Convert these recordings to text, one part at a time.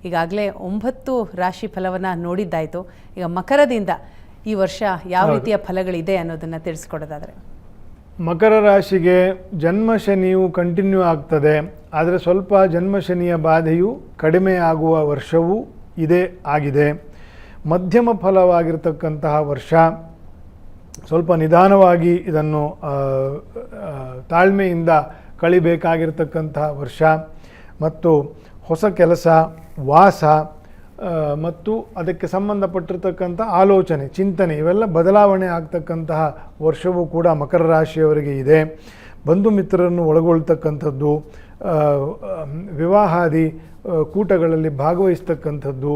ಈಗಾಗಲೇ 9 ರಾಶಿ ಫಲವನ್ನು ನೋಡಿದ್ದಾಯಿತು. ಈಗ ಮಕರದಿಂದ ಈ ವರ್ಷ ಯಾವ ರೀತಿಯ ಫಲಗಳಿದೆ ಅನ್ನೋದನ್ನು ತಿಳಿಸ್ಕೊಡೋದಾದರೆ, ಮಕರ ರಾಶಿಗೆ ಜನ್ಮ ಶನಿಯು ಕಂಟಿನ್ಯೂ ಆಗ್ತದೆ. ಆದರೆ ಸ್ವಲ್ಪ ಜನ್ಮ ಶನಿಯ ಬಾಧೆಯು ಕಡಿಮೆ ಆಗುವ ವರ್ಷವೂ ಇದೇ ಆಗಿದೆ. ಮಧ್ಯಮ ಫಲವಾಗಿರ್ತಕ್ಕಂತಹ ವರ್ಷ. ಸ್ವಲ್ಪ ನಿಧಾನವಾಗಿ ಇದನ್ನು ತಾಳ್ಮೆಯಿಂದ ಕಳಿಬೇಕಾಗಿರ್ತಕ್ಕಂತಹ ವರ್ಷ. ಮತ್ತು ಹೊಸ ಕೆಲಸ, ವಾಸ ಮತ್ತು ಅದಕ್ಕೆ ಸಂಬಂಧಪಟ್ಟಿರ್ತಕ್ಕಂಥ ಆಲೋಚನೆ, ಚಿಂತನೆ ಇವೆಲ್ಲ ಬದಲಾವಣೆ ಆಗ್ತಕ್ಕಂತಹ ವರ್ಷವೂ ಕೂಡ ಮಕರ ರಾಶಿಯವರಿಗೆ ಇದೆ. ಬಂಧು ಮಿತ್ರರನ್ನು ಒಳಗೊಳ್ತಕ್ಕಂಥದ್ದು, ವಿವಾಹಾದಿ ಕೂಟಗಳಲ್ಲಿ ಭಾಗವಹಿಸ್ತಕ್ಕಂಥದ್ದು,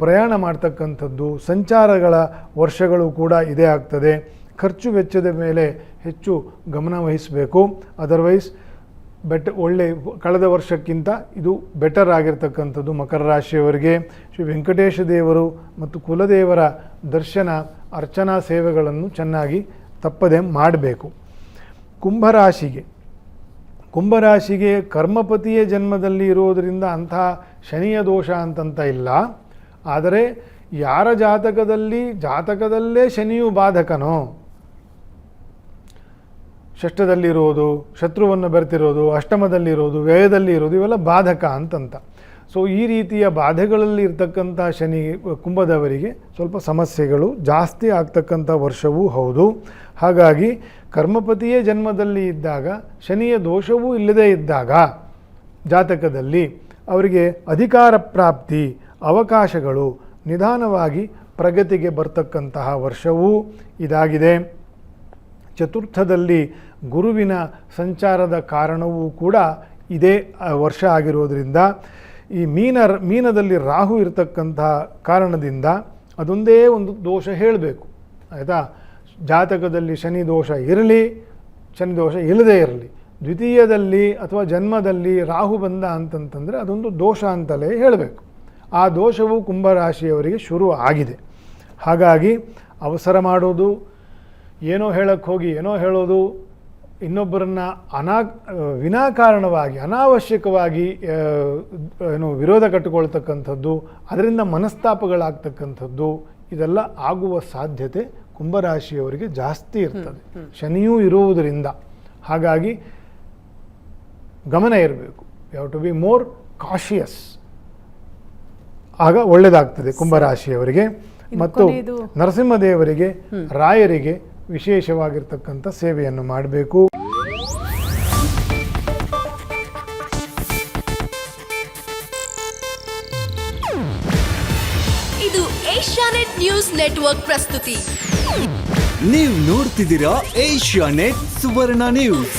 ಪ್ರಯಾಣ ಮಾಡ್ತಕ್ಕಂಥದ್ದು, ಸಂಚಾರಗಳ ವರ್ಷಗಳು ಕೂಡ ಇದೇ ಆಗ್ತದೆ. ಖರ್ಚು ವೆಚ್ಚದ ಮೇಲೆ ಹೆಚ್ಚು ಗಮನ ವಹಿಸಬೇಕು. ಅದರ್ವೈಸ್ ಒಳ್ಳೆ ಕಳೆದ ವರ್ಷಕ್ಕಿಂತ ಇದು ಬೆಟರ್ ಆಗಿರ್ತಕ್ಕಂಥದ್ದು ಮಕರ ರಾಶಿಯವರಿಗೆ. ಶ್ರೀ ವೆಂಕಟೇಶ ದೇವರು ಮತ್ತು ಕುಲದೇವರ ದರ್ಶನ, ಅರ್ಚನಾ ಸೇವೆಗಳನ್ನು ಚೆನ್ನಾಗಿ ತಪ್ಪದೆ ಮಾಡಬೇಕು. ಕುಂಭರಾಶಿಗೆ ಕರ್ಮಪತಿಯ ಜನ್ಮದಲ್ಲಿ ಇರೋದರಿಂದ ಅಂಥ ಶನಿಯ ದೋಷ ಅಂತಂತ ಇಲ್ಲ. ಆದರೆ ಯಾರ ಜಾತಕದಲ್ಲೇ ಶನಿಯು ಬಾಧಕನೋ, ಷಷ್ಠದಲ್ಲಿರೋದು, ಶತ್ರುವನ್ನು ಬೆರೆತಿರೋದು, ಅಷ್ಟಮದಲ್ಲಿರೋದು, ವ್ಯಯದಲ್ಲಿ ಇರೋದು, ಇವೆಲ್ಲ ಬಾಧಕ ಅಂತಂತ. ಸೊ ಈ ರೀತಿಯ ಬಾಧೆಗಳಲ್ಲಿ ಇರ್ತಕ್ಕಂಥ ಶನಿ ಕುಂಭದವರಿಗೆ ಸ್ವಲ್ಪ ಸಮಸ್ಯೆಗಳು ಜಾಸ್ತಿ ಆಗ್ತಕ್ಕಂಥ ವರ್ಷವೂ ಹೌದು. ಹಾಗಾಗಿ ಕರ್ಮಪತಿಯೇ ಜನ್ಮದಲ್ಲಿ ಇದ್ದಾಗ, ಶನಿಯ ದೋಷವೂ ಇಲ್ಲದೇ ಇದ್ದಾಗ ಜಾತಕದಲ್ಲಿ ಅವರಿಗೆ ಅಧಿಕಾರ ಪ್ರಾಪ್ತಿ, ಅವಕಾಶಗಳು ನಿಧಾನವಾಗಿ ಪ್ರಗತಿಗೆ ಬರ್ತಕ್ಕಂತಹ ವರ್ಷವೂ ಇದಾಗಿದೆ. ಚತುರ್ಥದಲ್ಲಿ ಗುರುವಿನ ಸಂಚಾರದ ಕಾರಣವೂ ಕೂಡ ಇದೇ ವರ್ಷ ಆಗಿರೋದ್ರಿಂದ, ಈ ಮೀನದಲ್ಲಿ ರಾಹು ಇರತಕ್ಕಂತಹ ಕಾರಣದಿಂದ ಅದೊಂದೇ ಒಂದು ದೋಷ ಹೇಳಬೇಕು, ಆಯಿತಾ. ಜಾತಕದಲ್ಲಿ ಶನಿ ದೋಷ ಇರಲಿ, ಶನಿ ದೋಷ ಇಲ್ಲದೇ ಇರಲಿ, ದ್ವಿತೀಯದಲ್ಲಿ ಅಥವಾ ಜನ್ಮದಲ್ಲಿ ರಾಹು ಬಂದ ಅಂತಂತಂದರೆ ಅದೊಂದು ದೋಷ ಅಂತಲೇ ಹೇಳಬೇಕು. ಆ ದೋಷವು ಕುಂಭರಾಶಿಯವರಿಗೆ ಶುರು ಆಗಿದೆ. ಹಾಗಾಗಿ ಅವಸರ ಮಾಡೋದು, ಏನೋ ಹೇಳಕ್ಕೆ ಹೋಗಿ ಏನೋ ಹೇಳೋದು, ಇನ್ನೊಬ್ಬರನ್ನು ವಿನಾಕಾರಣವಾಗಿ ಅನಾವಶ್ಯಕವಾಗಿ ವಿರೋಧ ಕಟ್ಟಿಕೊಳ್ತಕ್ಕಂಥದ್ದು, ಅದರಿಂದ ಮನಸ್ತಾಪಗಳಾಗ್ತಕ್ಕಂಥದ್ದು, ಇದೆಲ್ಲ ಆಗುವ ಸಾಧ್ಯತೆ ಕುಂಭರಾಶಿಯವರಿಗೆ ಜಾಸ್ತಿ ಇರ್ತದೆ, ಶನಿಯೂ ಇರುವುದರಿಂದ. ಹಾಗಾಗಿ ಗಮನ ಇರಬೇಕು. You have to be more cautious. ಆಗ ಒಳ್ಳೆಯದಾಗ್ತದೆ ಕುಂಭರಾಶಿಯವರಿಗೆ. ಮತ್ತು ನರಸಿಂಹದೇವರಿಗೆ, ರಾಯರಿಗೆ ವಿಶೇಷವಾಗಿರ್ತಕ್ಕಂಥ ಸೇವೆಯನ್ನು ಮಾಡಬೇಕು. ಇದು ಏಷ್ಯಾನೆಟ್ ನ್ಯೂಸ್ ನೆಟ್ವರ್ಕ್ ಪ್ರಸ್ತುತಿ. ನೀವು ನೋಡ್ತಿದ್ದೀರಾ ಏಷ್ಯಾನೆಟ್ ಸುವರ್ಣ ನ್ಯೂಸ್.